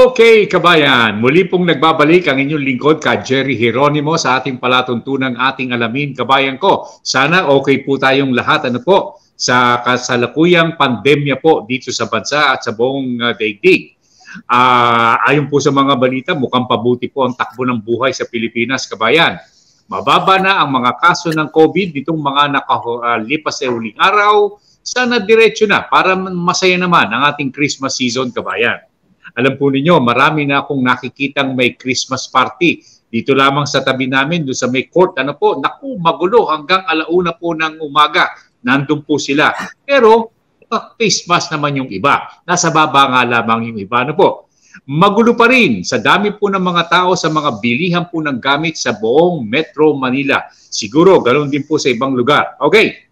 Okay, kabayan, muli pong nagbabalik ang inyong lingkod ka Jerry Geronimo sa ating palatuntunang ating alamin, kabayan ko. Sana okay po tayong lahat sa kasalukuyang pandemya po dito sa bansa at sa buong daigdig. Ayon po sa mga balita, mukhang pabuti po ang takbo ng buhay sa Pilipinas, kabayan. Mababa na ang mga kaso ng COVID nitong mga nakalipas sa huling araw. Sana diretso na para masaya naman ang ating Christmas season, kabayan. Alam po ninyo, marami na akong nakikitang may Christmas party. Dito lamang sa tabi namin, doon sa may court, naku, magulo hanggang alauna po ng umaga. Nandun po sila. Pero, face mask naman yung iba. Nasa baba nga lamang yung iba. Magulo pa rin sa dami po ng mga tao sa mga bilihan po ng gamit sa buong Metro Manila. Siguro, ganoon din po sa ibang lugar. Okay.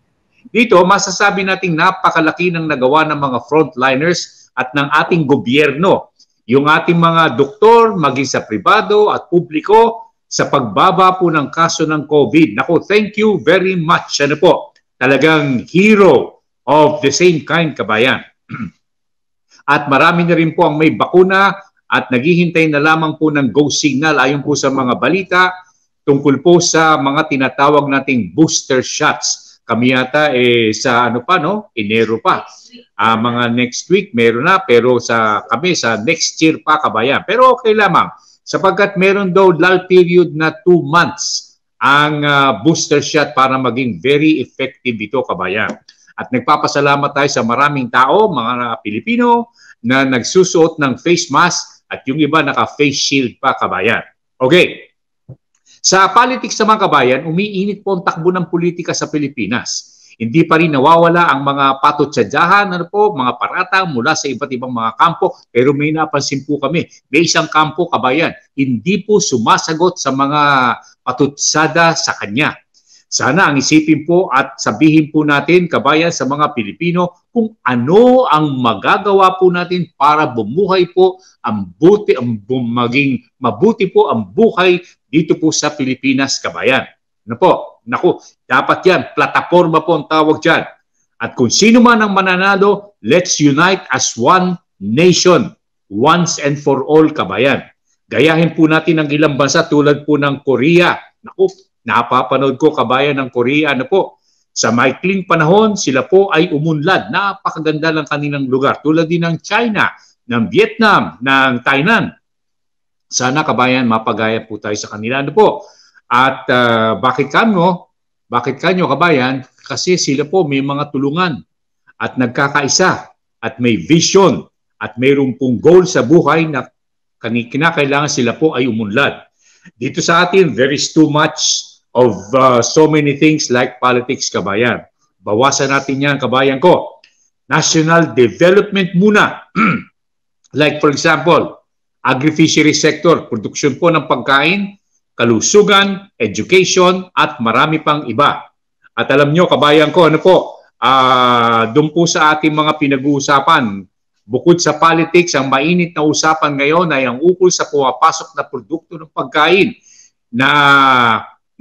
Dito, masasabi nating napakalaki ng nagawa ng mga frontliners at ng ating gobyerno. Yung ating mga doktor, maging sa pribado at publiko, sa pagbaba po ng kaso ng COVID. Naku, thank you very much. Talagang hero of the same kind, kabayan. At marami na rin po ang may bakuna at naghihintay na lamang po ng go signal ayon po sa mga balita tungkol po sa mga tinatawag nating booster shots. Kami yata sa Enero pa. Mga next week meron na, pero kami sa next year pa, kabayan. Pero okay lamang sapagkat meron daw lull period na 2 months ang booster shot para maging very effective ito, kabayan. At nagpapasalamat tayo sa maraming tao, mga Pilipino, na nagsusuot ng face mask at yung iba naka-face shield pa, kabayan. Okay. Sa politics naman, kabayan, umiinit po ang takbo ng politika sa Pilipinas. Hindi pa rin nawawala ang mga patutsadyahan, mga paratang mula sa iba't ibang mga kampo. Pero may napansin po kami, may isang kampo, kabayan, hindi po sumasagot sa mga patutsada sa kanya. Sana ang isipin po at sabihin po natin, kabayan, sa mga Pilipino kung ano ang magagawa po natin para bumuhay po maging mabuti po ang buhay dito po sa Pilipinas, kabayan. Naku, dapat yan, plataforma po ang tawag dyan. At kung sino man ang mananalo, let's unite as one nation, once and for all, kabayan. Gayahin po natin ang ilang bansa tulad po ng Korea. Naku, napapanood ko, kabayan, ng Korea, sa maikling panahon, sila po ay umunlad. Napakaganda ng kanilang lugar. Tulad din ng China, ng Vietnam, ng Thailand. Sana, kabayan, mapagaya po tayo sa kanila. At bakit kanyo, kabayan? Kasi sila po may mga tulungan at nagkakaisa at may vision at mayroon pong goal sa buhay na kinakailangan sila po ay umunlad. Dito sa atin, there is too much of so many things like politics, kabayan. Bawasan natin yan, kabayan ko. National development muna. Like for example, agri-fishery sector, produksyon po ng pagkain, kalusugan, education, at marami pang iba. At alam nyo, kabayan ko, doon po sa ating mga pinag-uusapan, bukod sa politics, ang mainit na usapan ngayon ay ang ukol sa pumapasok na produkto ng pagkain na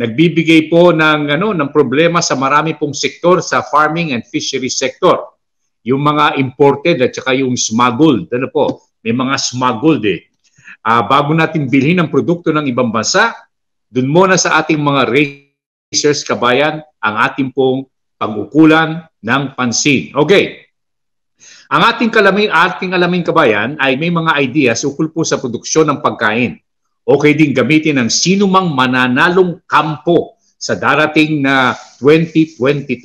nagbibigay po ng problema sa marami pong sektor sa farming and fishery sector. Yung mga imported at saka yung smuggled. May mga smuggled bago natin bilhin ang produkto ng ibang bansa, dun muna sa ating mga racers, kabayan, ang ating pong pag-ukulan ng pansin. Okay. Ang ating alamin, kabayan, ay may mga ideas ukol po sa produksyon ng pagkain. Okay din gamitin ng sino mang mananalong kampo sa darating na 2022.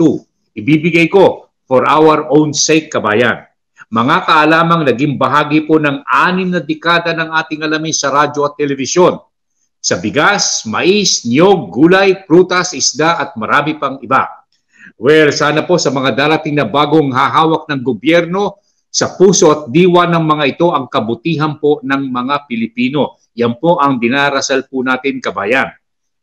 Ibibigay ko for our own sake, kabayan. Mga kaalamang naging bahagi po ng 6 na dekada ng ating alamin sa radyo at telebisyon. Sa bigas, mais, niyog, gulay, prutas, isda at marami pang iba. Well, sana po sa mga darating na bagong hahawak ng gobyerno, sa puso at diwa ng mga ito ang kabutihan po ng mga Pilipino. Yan po ang dinarasal po natin, kabayan.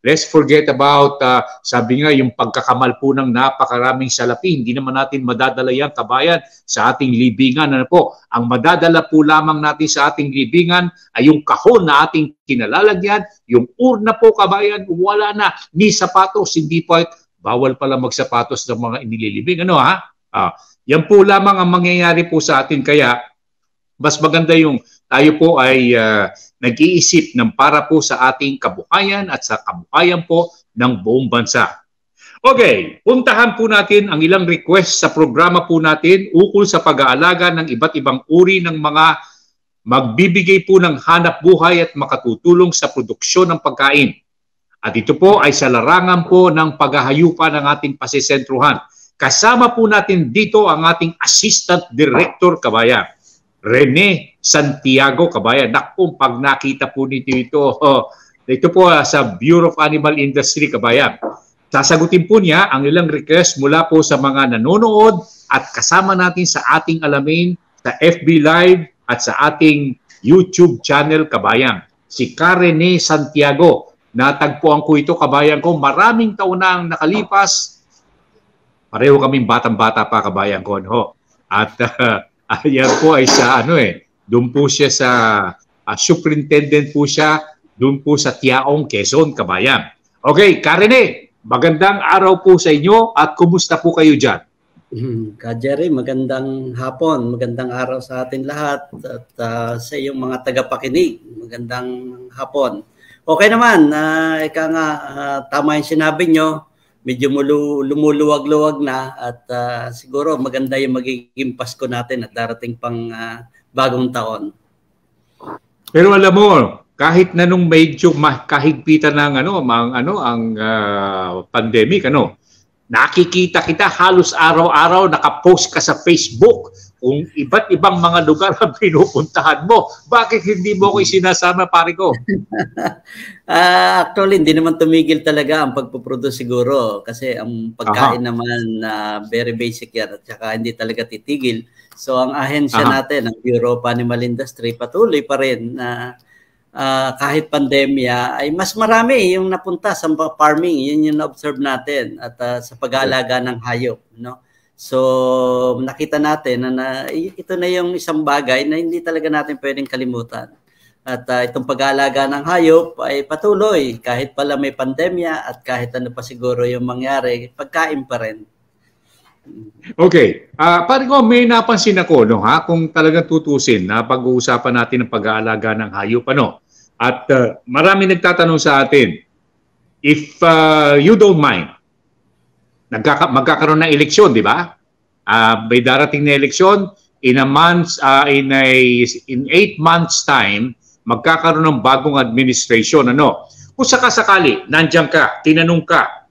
Let's forget about, sabi nga, yung pagkakamal po ng napakaraming salapi. Hindi naman natin madadala yan, kabayan, sa ating libingan. Ang madadala po lamang natin sa ating libingan ay yung kahon na ating kinalalagyan, yung urna po, kabayan, wala na, ni sapatos, hindi po, bawal pala magsapatos ng mga inililibing. Yan po lamang ang mangyayari po sa atin. Kaya, mas maganda yung tayo po ay nag-iisip ng para po sa ating kabuhayan at sa kabuhayan po ng buong bansa. Okay, puntahan po natin ang ilang request sa programa po natin ukol sa pag-aalaga ng iba't ibang uri ng mga magbibigay po ng hanap buhay at makatutulong sa produksyon ng pagkain. At ito po ay sa larangan po ng paghahayupan ng ating pasisentruhan. Kasama po natin dito ang ating Assistant Director, kabayan, Rene Santiago, kabayan. Naku, pag nakita po nito ito po sa Bureau of Animal Industry, kabayan. Sasagutin po niya ang ilang request mula po sa mga nanonood at kasama natin sa ating alamin sa FB Live at sa ating YouTube channel, kabayan. Si Rene Santiago. Natagpuan ko ito, kabayan ko. Maraming taon na ang nakalipas. Pareho kaming batang-bata pa, kabayan ko. No? At yan po ay sa doon po siya sa superintendent po siya, doon po sa Tiaong, Quezon, kabayan. Okay, Rene. Magandang araw po sa inyo at kumusta po kayo dyan? Ka Jerry, magandang hapon, magandang araw sa atin lahat at sa iyong mga tagapakinig, magandang hapon. Okay naman, ika nga, tama yung sinabi nyo, medyo lumuluwag-luwag na at siguro maganda yung magiging Pasko natin at darating pang bagong taon. Pero alam mo, kahit na nung medyo kahigpitan ng ang pandemic, nakikita kita halos araw-araw nakapost ka sa Facebook kung iba't ibang mga lugar ang pinupuntahan mo. Bakit hindi mo ko isinasama, pare ko? Actually, hindi naman tumigil talaga ang pagpuproduce siguro kasi ang pagkain naman very basic yan at saka hindi talaga titigil. So ang ahensya natin, ang Bureau of Animal Industry, patuloy pa rin na kahit pandemya ay mas marami yung napunta sa farming, yun yung na-observe natin at sa pag-aalaga ng hayop, no? So nakita natin na ito na yung isang bagay na hindi talaga natin pwedeng kalimutan. At itong pag-aalaga ng hayop ay patuloy kahit pala may pandemya at kahit ano pa siguro yung mangyari, pagkain pa rin. Okay. Pare ko, may napansin ako, kung talagang tutusin na pag-uusapan natin ang pag-aalaga ng hayop, At marami nagtatanong sa atin, if you don't mind, magkakaroon ng eleksyon, di ba? May darating na eleksyon, in 8 months time, magkakaroon ng bagong administration. Kung sakasakali, nandiyan ka, tinanong ka,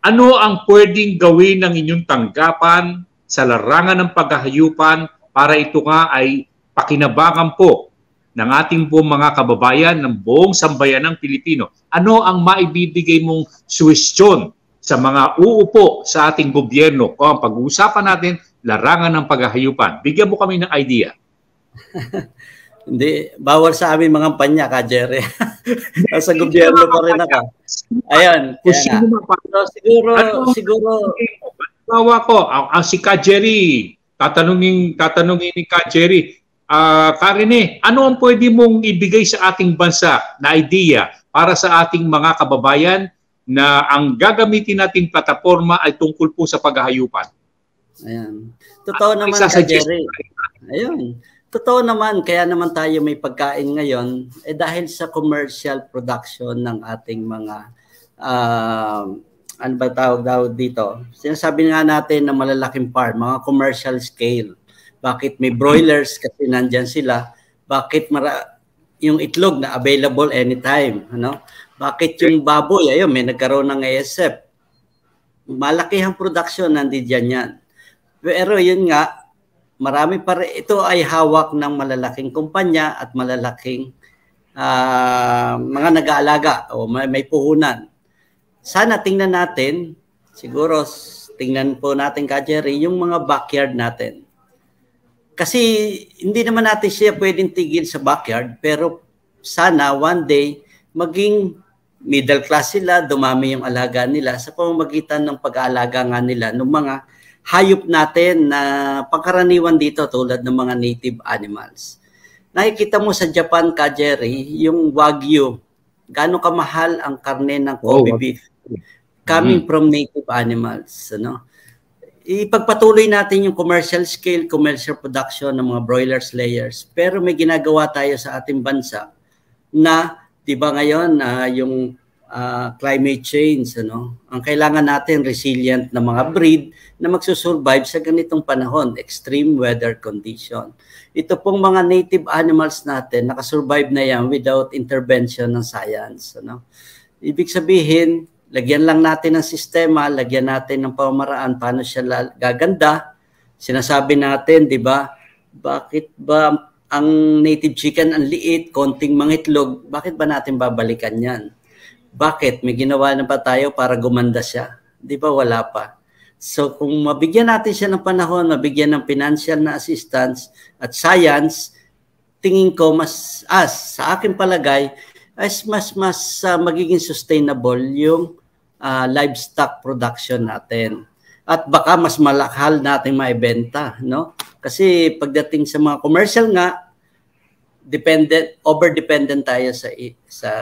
ano ang pwedeng gawin ng inyong tanggapan sa larangan ng paghahayupan para ito nga ay pakinabangan po ng ating buong mga kababayan ng buong sambayan ng Pilipino? Ano ang maibibigay mong suwestyon sa mga uupo sa ating gobyerno? Kung ang pag-uusapan natin, larangan ng paghahayupan. Bigyan mo kami ng idea. Hindi, bawal sa amin mga panya, Ka Jerry. Sa gobyerno pa rin ako. Ayan. Siguro. Bawa ko, si Ka Jerry, tatanungin ni Ka Jerry, Rene, ano ang pwede mong ibigay sa ating bansa na idea para sa ating mga kababayan na ang gagamitin nating plataforma ay tungkol po sa paghahayupan? Ayan. Totoo naman, Ka Jerry. Ayun. Totoo naman, kaya naman tayo may pagkain ngayon dahil sa commercial production ng ating mga ano ba tawag dito? Sinasabi nga natin na malalaking farm, mga commercial scale. Bakit may broilers kasi nandyan sila? Bakit yung itlog na available anytime? Bakit yung baboy? Ayun, may nagkaroon ng ASF. Malaki ang production, nandiyan yan. Pero yun nga, marami pa rin. Ito ay hawak ng malalaking kumpanya at malalaking mga nag-aalaga o may puhunan. Sana tingnan natin, siguro tingnan po natin, Ka Jerry, yung mga backyard natin. Kasi hindi naman natin siya pwedeng tigil sa backyard, pero sana one day maging middle class sila, dumami yung alaga nila sa pamamagitan ng pag-aalaga nga nila ng mga hayop natin na pangkaraniwan dito tulad ng mga native animals. Nakikita mo sa Japan, Ka Jerry, yung Wagyu, gaano kamahal ang karne ng Kobe beef coming from native animals. ipagpatuloy natin yung commercial scale, commercial production ng mga broilers layers. Pero may ginagawa tayo sa ating bansa na, di ba ngayon, yung climate change, ano? Ang kailangan natin, resilient na mga breed na magsusurvive sa ganitong panahon, extreme weather condition. Ito pong mga native animals natin, nakasurvive na yan without intervention ng science. Ano? Ibig sabihin, lagyan lang natin ng sistema, lagyan natin ng pamamaraan, paano siya gaganda. Sinasabi natin, di ba, bakit ba ang native chicken ang liit, konting mangitlog, bakit ba natin babalikan yan? Bakit? May ginawa na ba tayo para gumanda siya? Di ba wala pa? So kung mabigyan natin siya ng panahon, mabigyan ng financial na assistance at science, tingin ko sa aking palagay, mas magiging sustainable yung livestock production natin. At baka mas malakal natin maibenta, no? Kasi pagdating sa mga commercial nga, over-dependent tayo sa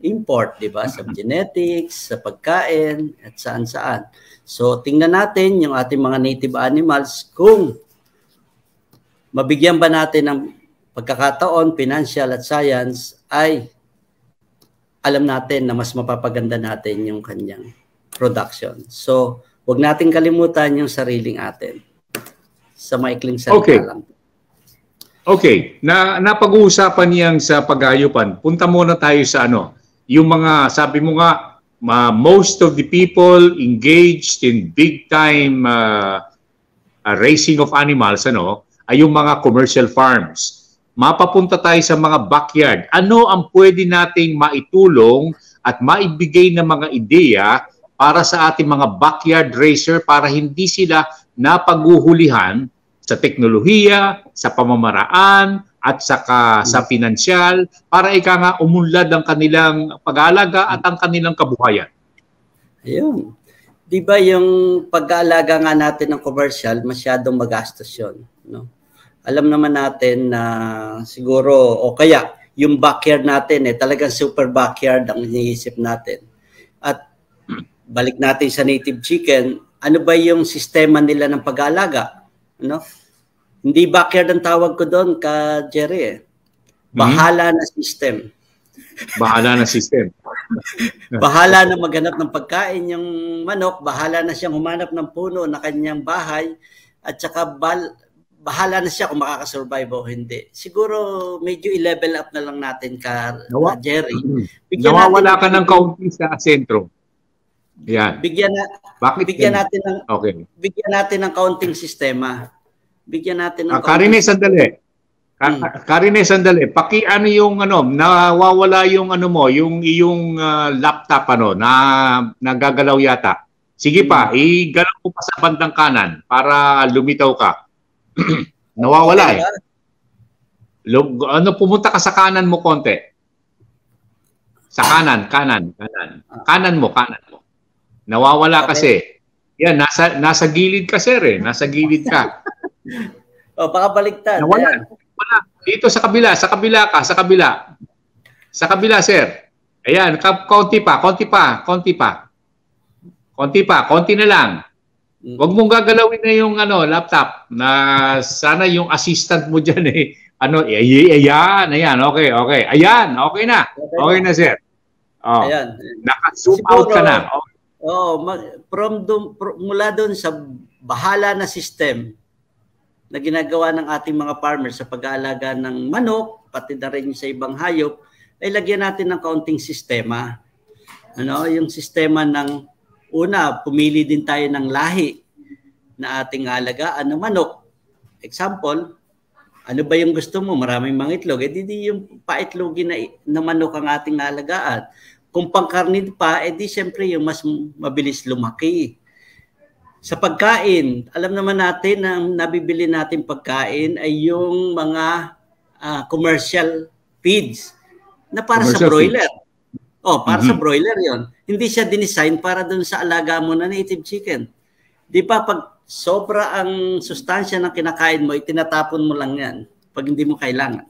import, di ba? Sa genetics, sa pagkain, at saan-saan. So, tingnan natin yung ating mga native animals kung mabigyan ba natin ng pagkakataon, financial at science, ay alam natin na mas mapapaganda natin yung kanyang production. So, huwag natin kalimutan yung sariling atin. Sa maikling salita lang. Okay. Napag-uusapan niyang sa paghayupan. Punta muna tayo sa yung mga, sabi mo nga, most of the people engaged in big-time raising of animals, ay yung mga commercial farms. Mapapunta tayo sa mga backyard. Ano ang pwede nating maitulong at maibigay ng mga ideya para sa ating mga backyard racer para hindi sila napaguhulihan sa teknolohiya, sa pamamaraan, at saka sa pinansyal para ika nga umunlad ang kanilang pag-aalaga at ang kanilang kabuhayan. Ayun. Di ba yung pag-aalaga nga natin ng commercial, masyadong magastos yun, no? Alam naman natin na siguro, o kaya yung backyard natin, talagang super backyard ang iniisip natin. At balik natin sa native chicken, ano ba yung sistema nila ng pag-aalaga? Ano? Hindi backyard ang tawag ko doon, ka Jerry. Bahala na system. Bahala na system. Bahala na maghanap ng pagkain yung manok, bahala na siyang humanap ng puno na kanyang bahay, at saka bahala na siya kung makakasurvive o hindi. Siguro medyo i-level up na lang natin ka Jerry. Nawawala ka ng kaunti sa sentro. Yan. Bigyan natin ng kaunting sistema. Bigyan natin ng Karine, sandali. Karine, sandali. Paki-ano yung nawawala yung yung iyong laptop na nagagalaw yata. Sige pa, igalaw mo pa sa bandang kanan para lumitaw ka. Nawawala pumunta ka sa kanan mo konti. Sa kanan. Kanan mo. Nawawala kasi. Yan, nasa gilid ka, sir. Nasa gilid ka. Baka baliktad. Nawala. Wala. Dito sa kabila, sa kabila, sir. Ayan, konti na lang. Huwag mong gagalawin na yung laptop na sana yung assistant mo diyan ayan, okay. Ayan, okay na. Okay na, sir. Oh. Ayan. Naka-zoom out ka na. Mula doon sa bahala na system na ginagawa ng ating mga farmers sa pag-aalaga ng manok, pati na rin sa ibang hayop, ay lagyan natin ng kaunting sistema. Yung sistema ng una, pumili din tayo ng lahi na ating alagaan ng manok. Example, ano ba yung gusto mo? Maraming mangitlog. Di yung paitlogin na manok ang ating alagaan. Kung pangkarnid pa, di siyempre yung mas mabilis lumaki. Sa pagkain, alam naman natin na ang nabibili natin pagkain ay yung mga commercial feeds na para commercial sa broiler. Para sa broiler yon. Hindi siya dinesign para dun sa alaga mo na native chicken. Di ba pag sobra ang sustansya ng kinakain mo, itinatapon mo lang yan pag hindi mo kailangan.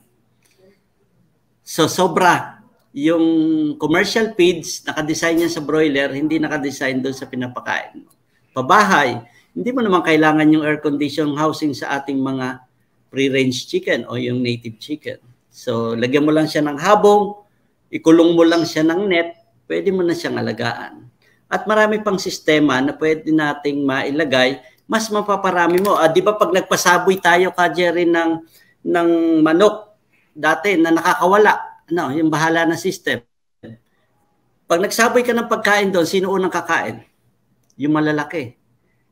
So sobra yung commercial feeds, nakadesign yan sa broiler, hindi nakadesign doon sa pinapakain mo. Pabahay, Hindi mo naman kailangan yung air conditioned housing sa ating mga free-range chicken o yung native chicken. So, lagyan mo lang siya ng habong, ikulong mo lang siya ng net, pwede mo na siyang alagaan. At marami pang sistema na pwede nating mailagay, mas mapaparami mo. Di ba pag nagpasaboy tayo, Jerry, ng manok dati na nakakawala, yung bahala na system. Pag nagsaboy ka ng pagkain doon, sino unang kakain? Yung malalaki.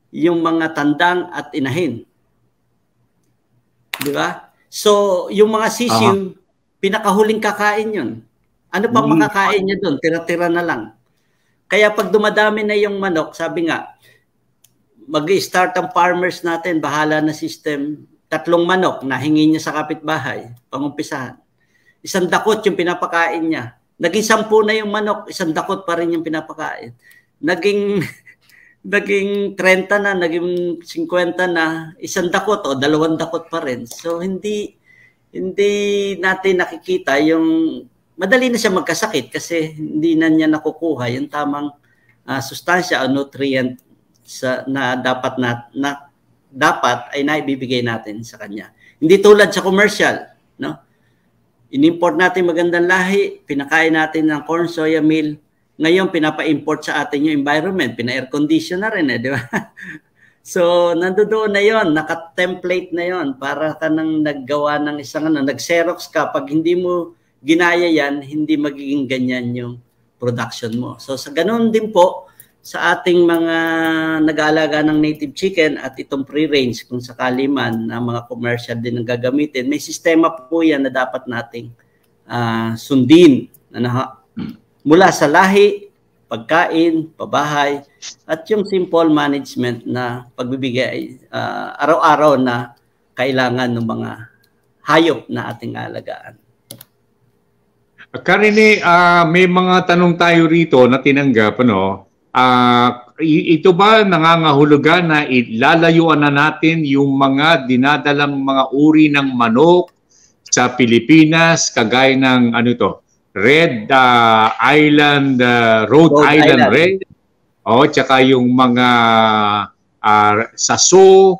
Yung mga tandang at inahin. Di ba? So, yung mga sisiw, pinakahuling kakain yun. Ano pang makakain niya doon? Tira-tira na lang. Kaya pag dumadami na yung manok, sabi nga, mag-i-start ang farmers natin, bahala na system, 3 manok na hingi niya sa kapitbahay, pangumpisahan. 1 dakot yung pinapakain niya. Naging 10 na yung manok, 1 dakot pa rin yung pinapakain. Naging 30 na, naging 50 na, 1 dakot o 2 dakot pa rin. So hindi natin nakikita yung madali na siya magkasakit kasi hindi na niya nakukuha yung tamang sustansya o nutrient na dapat ay naibibigay natin sa kanya. Hindi tulad sa commercial, no? In-import natin magandang lahi, pinakain natin ng corn, soya meal. Ngayon, pinapa-import sa atin yung environment. Pina-air condition na rin, di ba? So, nandoon na yon, naka-template na yon para ka nang naggawa ng isang nag-xerox ka. Pag hindi mo ginaya yan, hindi magiging ganyan yung production mo. So, sa ganun din po, sa ating mga nag-aalaga ng native chicken at itong free-range, kung sakali man na mga commercial din ang gagamitin, may sistema po yan na dapat nating sundin mula sa lahi, pagkain, pabahay, at yung simple management na pagbibigay araw-araw na kailangan ng mga hayop na ating alagaan. Karine, may mga tanong tayo rito na tinanggap, ito ba nangangahulugan na ilalayuan na natin yung mga dinadalang mga uri ng manok sa Pilipinas kagaya ng Rhode Island Red tsaka yung mga saso,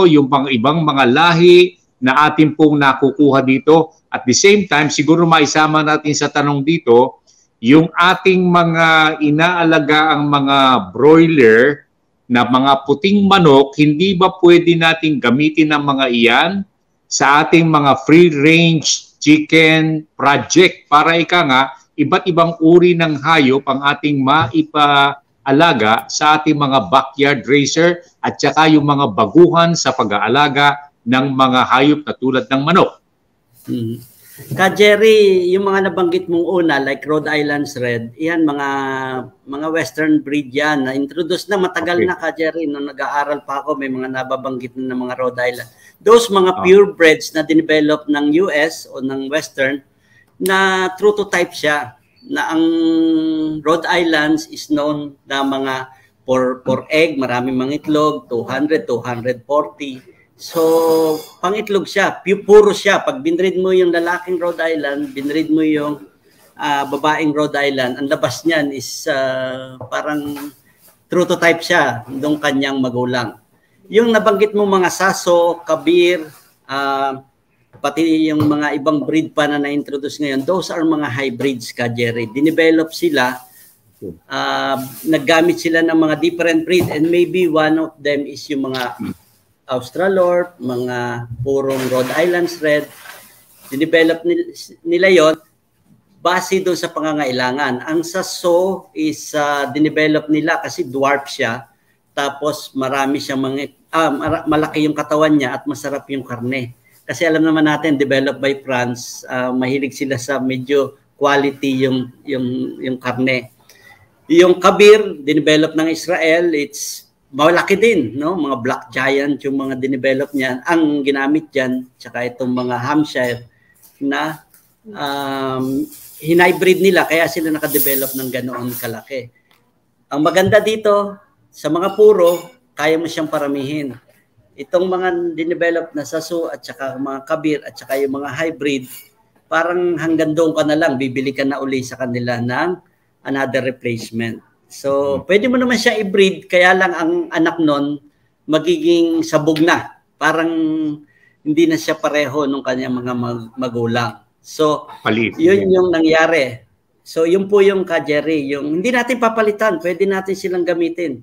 yung pang ibang mga lahi na atin pong nakukuha dito. At the same time, siguro maisama natin sa tanong dito yung ating mga inaalaga ang mga broiler na mga puting manok, hindi ba pwede nating gamitin ang mga iyan sa ating mga free-range chicken project para iba't ibang uri ng hayop ang ating maipaalaga sa ating mga backyard racer at saka yung mga baguhan sa pag-aalaga ng mga hayop na tulad ng manok. Jerry, yung mga nabanggit mong una like Rhode Island Red, yan mga western breed yan na introduce na matagal na Jerry, nung nag-aaral pa ako may mga nababanggit na ng mga Rhode Island. Those mga purebreds na dinevelop ng US o ng western na true to type siya na ang Rhode Islands is known na mga for egg, maraming mga itlog, 200, 240. So, pangitlog siya, puro siya. Pag binread mo yung lalaking Rhode Island, binread mo yung babaeng Rhode Island, ang labas niyan is parang true to type siya nung kanyang magulang. Yung nabanggit mo mga saso, kabir, pati yung mga ibang breed pa na na-introduce ngayon, those are mga hybrids Jerry. Dinevelop sila, naggamit sila ng mga different breed and maybe one of them is yung mga Australorp, mga purong Rhode Island Red. Dinevelop nila yon base doon sa pangangailangan. Ang saso is dinevelop nila kasi dwarf siya. Tapos marami siyang malaki yung katawan niya at masarap yung karne. Kasi alam naman natin, developed by France, mahilig sila sa medyo quality yung karne. Yung kabir, dinevelop ng Israel, it's malaki din, no? Mga black giant yung mga dinevelop niyan. Ang ginamit diyan, tsaka itong mga Hampshire na hinybrid nila kaya sila naka-develop ng ganoon kalaki. Ang maganda dito sa mga puro, kaya mo siyang paramihin. Itong mga dinevelop na saso at saka mga kabir at saka yung mga hybrid, parang hanggang doon ka na lang, bibili ka na uli sa kanila ng another replacement. So, pwede mo naman siya i-breed, kaya lang ang anak nun, magiging sabog na. Parang hindi na siya pareho nung kanyang mga magulang. So, yun yung nangyari. So, yun po yung Jerry, yung hindi natin papalitan, pwede natin silang gamitin.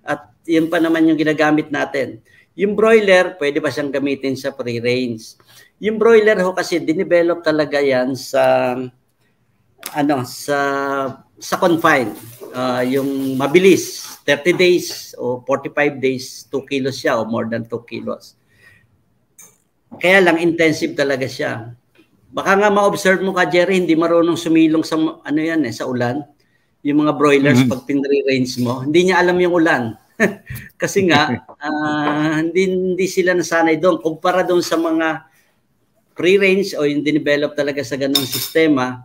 At yun pa naman yung ginagamit natin. Yung broiler, pwede ba siyang gamitin sa free range? Yung broiler ho kasi dinevelop talaga yan sa sa confine. Yung mabilis, 30 days o 45 days, 2 kilos siya o more than 2 kilos. Kaya lang intensive talaga siya. Baka nga ma-observe mo Jerry, hindi marunong sumilong sa sa ulan. Yung mga broilers pag pinre-range mo, hindi niya alam yung ulan. Kasi nga hindi sila nasanay doon kumpara doon sa mga free-range o yung dinevelop talaga sa ganung sistema.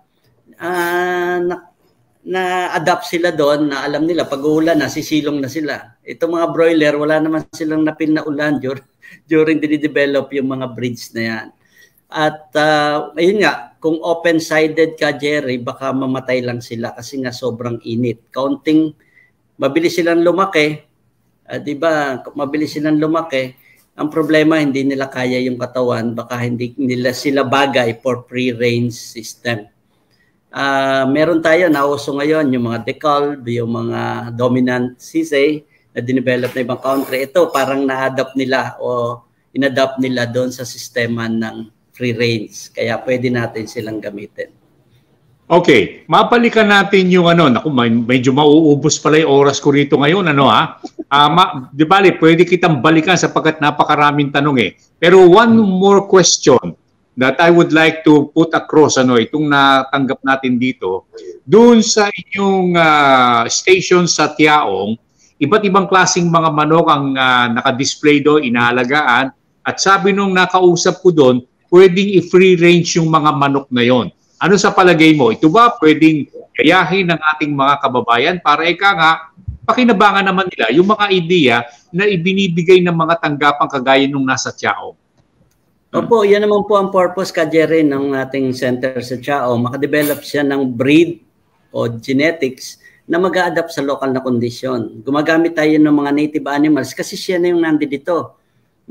Na-adapt sila doon na alam nila pag uulan na sisilong na sila. Itong mga broiler wala naman silang napil na ulan during dinidevelop yung mga breeds na yan. At ayun nga, kung open-sided Jerry, baka mamatay lang sila kasi nga sobrang init. Mabilis silang lumaki, di ba? Mabilis silang lumaki. Ang problema, hindi nila kaya yung katawan, baka hindi nila sila bagay for free-range system. Meron tayo, nauso ngayon, yung mga decal, yung mga dominant CSA na dinevelop na ibang country. Ito, parang na-adapt nila o inadapt nila doon sa sistema ng free range. Kaya pwede natin silang gamitin. Okay, mapalikan natin yung medyo mauubos pala yung oras ko rito ngayon, di bali, pwede kitang balikan sapagkat napakaraming tanong eh. Pero one more question that I would like to put across, itong natanggap natin dito, doon sa inyong station sa Tiaong, iba't ibang klaseng mga manok ang naka-display doon, inaalagaan, at sabi nung nakausap ko doon, pwedeng i-free range yung mga manok na yon. Ano sa palagay mo? Ito ba pwedeng gayahin ng ating mga kababayan para pakinabangan naman nila yung mga ideya na ibinibigay ng mga tanggapang kagaya nung nasa Tiao? Opo, yan naman po ang purpose Jerry ng ating center sa Tiao. Makadevelop siya ng breed o genetics na mag-a-adapt sa local na kondisyon. Gumagamit tayo ng mga native animals kasi siya na yung nandito.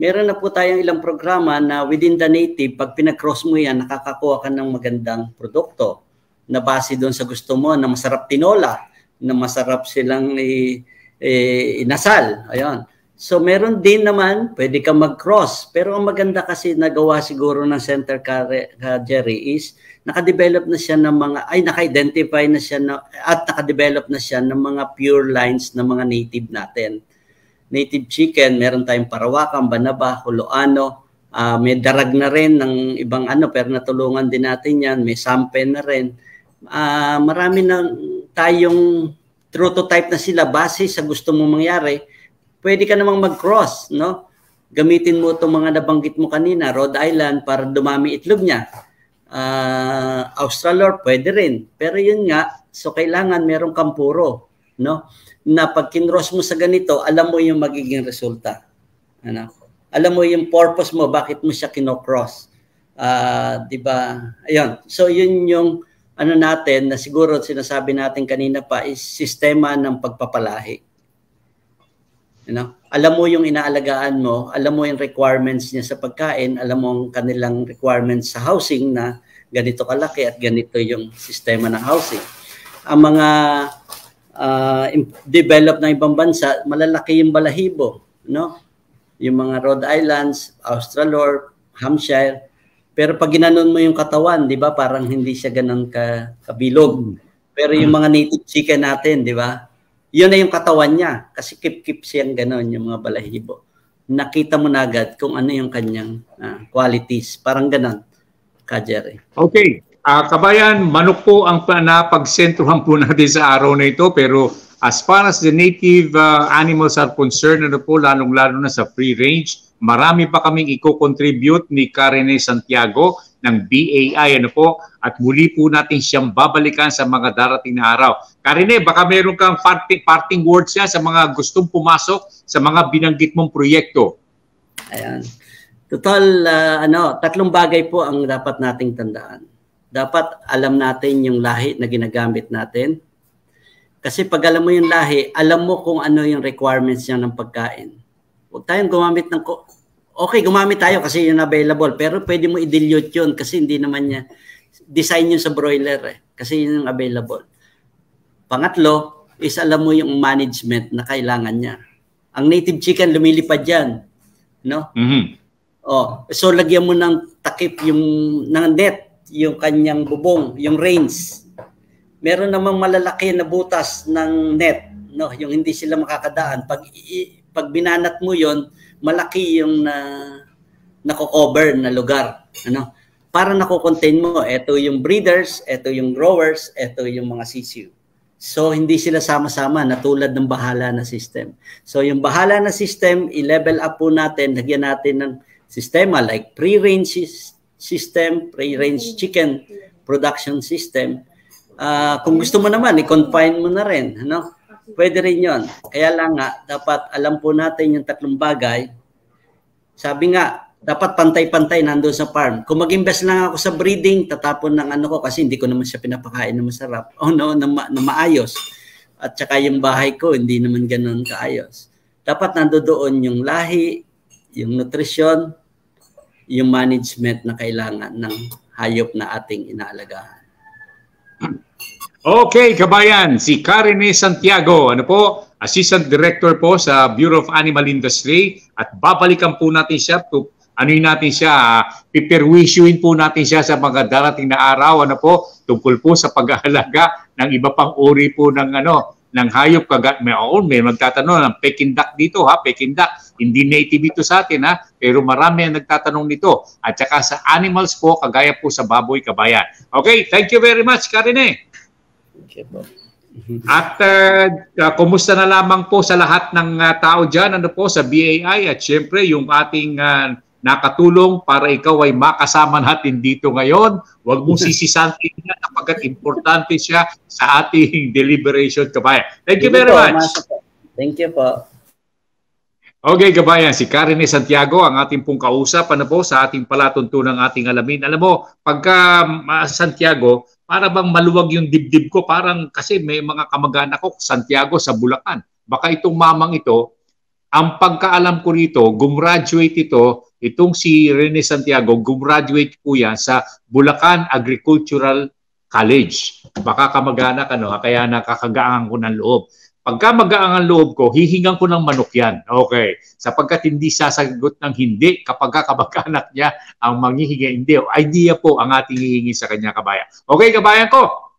Meron na po tayong ilang programa na within the native, pag pinag-cross mo yan, nakakakuha ka ng magandang produkto na base doon sa gusto mo, na masarap tinola, na masarap silang inasal. Ayun. So meron din naman, pwede ka mag-cross. Pero ang maganda kasi nagawa siguro ng Center Jerry is naka-develop na siya ng naka-identify na siya at naka-develop na siya ng mga pure lines ng mga native natin. Native chicken, meron tayong Parawakan, Banaba, Holoano, may darag na rin ng ibang pero natulungan din natin yan, may sampen na rin. Marami na tayong prototype na sila base sa gusto mong mangyari. Pwede ka namang mag-cross, no? Gamitin mo itong mga nabanggit mo kanina, Rhode Island, para dumami itlog niya. Australorp, pwede rin. Pero yun nga, so kailangan merong kampuro, no? Na pag kinross mo sa ganito, alam mo yung magiging resulta. Alam mo yung purpose mo, bakit mo siya kinocross. Diba? Ayun. So yun yung natin na siguro sinasabi natin kanina pa is sistema ng pagpapalahi. Alam mo yung inaalagaan mo, alam mo yung requirements niya sa pagkain, alam mo ang kanilang requirements sa housing na ganito kalaki at ganito yung sistema ng housing. Ang mga develop ng ibang bansa, malalaki yung balahibo, no? Yung mga Rhode Islands, Australorp, Hampshire. Pero pag ginanon mo yung katawan, di ba, parang hindi siya ganun kabilog. Pero yung mga native chicken natin, di ba, yun na yung katawan niya. Kasi kip-kip siyang ganon, yung mga balahibo. Nakita mo na agad kung ano yung kanyang qualities. Parang ganon, Jerry. Okay. Kabayan, manok po ang napagsentrohan po natin sa araw na ito, pero as far as the native animals are concerned, lalong-lalo na sa free range, marami pa kaming i-contribute ni Karine Santiago ng BAI, at muli po natin siyang babalikan sa mga darating na araw. Karine, baka meron kang parting words sa mga gustong pumasok sa mga binanggit mong proyekto. Ayan. Total, 3 bagay po ang dapat nating tandaan. Dapat alam natin yung lahi na ginagamit natin. Kasi pag alam mo yung lahi, alam mo kung ano yung requirements niya ng pagkain. Huwag tayong gumamit ng... Okay, gumamit tayo kasi yun available, pero pwede mo i-dilute yun kasi hindi naman niya design yun sa broiler kasi yun yung available. Pangatlo is alam mo yung management na kailangan niya. Ang native chicken lumilipad yan, no? So lagyan mo ng takip ng net, yung kanyang bubong, yung range. Meron namang malalaki na butas ng net, no, yung hindi sila makakadaan. Pag binanat mo yon, malaki yung nako-cover na lugar, ano? Para nako-contain mo, ito yung breeders, ito yung growers, ito yung mga sisiu. So hindi sila sama-sama na tulad ng bahala na system. So yung bahala na system, i-level up po natin, lagyan natin ng sistema like pre-range system, pre-range chicken production system. Kung gusto mo naman, i-confine mo na rin, ano? Pwede rin yon. Kaya lang nga, dapat alam po natin yung tatlong bagay. Sabi nga, dapat pantay-pantay nandoon sa farm. Kung mag-invest lang ako sa breeding, tatapon ng ano ko kasi hindi ko naman siya pinapakain na masarap. Na maayos. At saka yung bahay ko, hindi naman ganun kaayos. Dapat nandoon yung lahi, yung nutrition, yung management na kailangan ng hayop na ating inaalagaan. Okay, kabayan, si Karine Santiago, ano po, Assistant Director po sa Bureau of Animal Industry, at babalikan po natin siya piperwisyuin po natin siya sa mga darating na araw, ano po, tungkol po sa pag-aalaga ng iba pang uri po ng ng hayop. May magtatanong ng Peking duck dito, Peking duck, hindi native ito sa atin, pero marami ang nagtatanong nito. At saka sa animals po, kagaya po sa baboy, kabayan. Okay, thank you very much, Karine. Okay po. At kumusta na lamang po sa lahat ng tao dyan, ano po, sa BAI, at syempre yung ating nakatulong para ikaw ay makasama natin dito ngayon. Huwag mong sisisantin niya kapagkat importante siya sa ating deliberation, kabayan. Thank you very much. Thank you po. Okay, kabayan, si Karine Santiago ang ating pong kausap, ano po, sa ating palatuntunang ating alamin. Alam mo, pagka Santiago, para bang maluwag yung dibdib ko, parang kasi may mga kamag-anak ko, Santiago sa Bulacan. Baka itong mamang ito, ang pagkaalam ko rito, gumraduate itong si Rene Santiago, gumraduate po yan sa Bulacan Agricultural College. Baka kamag-anak, kaya nakakagaan ko ng loob. Pagka magaang ang loob ko, hihingan ko ng manok yan. Okay. Sapagkat hindi sasagot ng hindi kapag kamag-anak niya ang manghihingi. Hindi. Idea po ang ating hihingi sa kanya, kabayan. Okay, kabayan ko.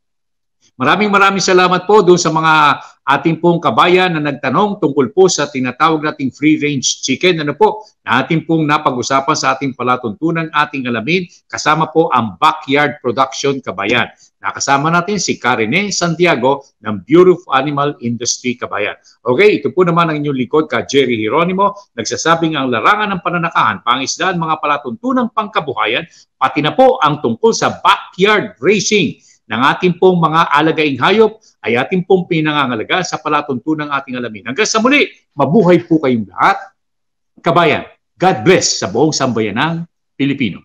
Maraming salamat po doon sa mga ating pong kabayan na nagtanong tungkol po sa tinatawag nating free-range chicken. Ano po, na ating pong napag-usapan sa ating palatuntunan, ating alamin, kasama po ang backyard production, kabayan. Nakasama natin si Karine Santiago ng Bureau of Animal Industry, kabayan. Okay, ito po naman ang inyong likod ka, Jerry Geronimo, nagsasabing ang larangan ng pananakahan, pangisdaan, mga palatuntunang pangkabuhayan, pati na po ang tungkol sa backyard racing ng ating pong mga alagaing hayop ay ating pong pinangangalaga sa palatuntunang ating alamin. Hanggang sa muli, mabuhay po kayong lahat. Kabayan, God bless sa buong sambayanang Pilipino.